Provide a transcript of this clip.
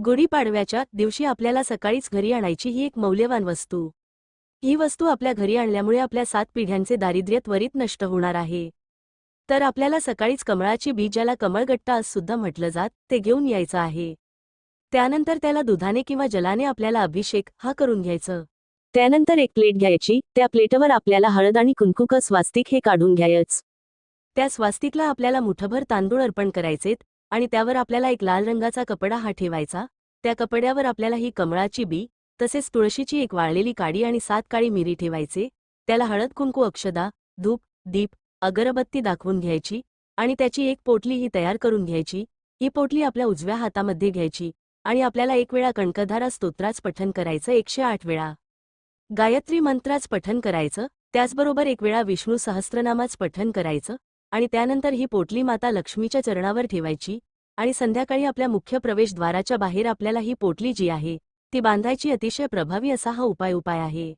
गुढीपाडव्याच्या दिवशी आपल्याला सकाळीच घरी आणायची ही एक मौल्यवान वस्तू. ही वस्तू आपल्या घरी आणल्यामुळे आपल्या 7 पिढ्यांचे दारिद्र्य त्वरित नष्ट होणार आहे. तर आपल्याला सकाळीच कमळाची बी, ज्याला कमळगट्टा असं सुद्धा म्हटलं जात, ते घेऊन यायचं आहे. त्यानंतर त्याला दुधाने किंवा जलाने आपल्याला अभिषेक हा करून घ्यायचं. त्यानंतर एक प्लेट घ्यायची, त्या प्लेटवर आपल्याला हळद आणि कुंकू स्वास्तिक हे काढून घ्यायचं. त्या स्वास्तिकला आपल्याला मुठभर तांदूळ अर्पण करायचेत आणि त्यावर आपल्याला एक लाल रंगाचा कपडा हा ठेवायचा. त्या कपड्यावर आपल्याला ही कमळाची बी, तसेच तुळशीची एक वाळलेली काडी आणि 7 काळी मिरी ठेवायचे. त्याला हळद कुंकू, अक्षदा, धूप, दीप, अगरबत्ती दाखवून घ्यायची आणि त्याची एक पोटली ही तयार करून घ्यायची. ही पोटली आपल्या उजव्या हातामध्ये घ्यायची आणि आपल्याला 1 वेळा कणकधारा स्तोत्राच पठण करायचं, 108 वेळा गायत्री मंत्राच पठण करायचं. त्याचबरोबर 1 वेळा विष्णू सहस्त्रनामाच पठण करायचं आणि त्यानंतर ही पोटली माता लक्ष्मीच्या चरणावर ठेवायची आणि संध्याकाळी आपल्या मुख्य प्रवेशद्वाराच्या बाहेर आपल्याला ही पोटली जी आहे ती बांधायची. अतिशय प्रभावी असा हा उपाय आहे.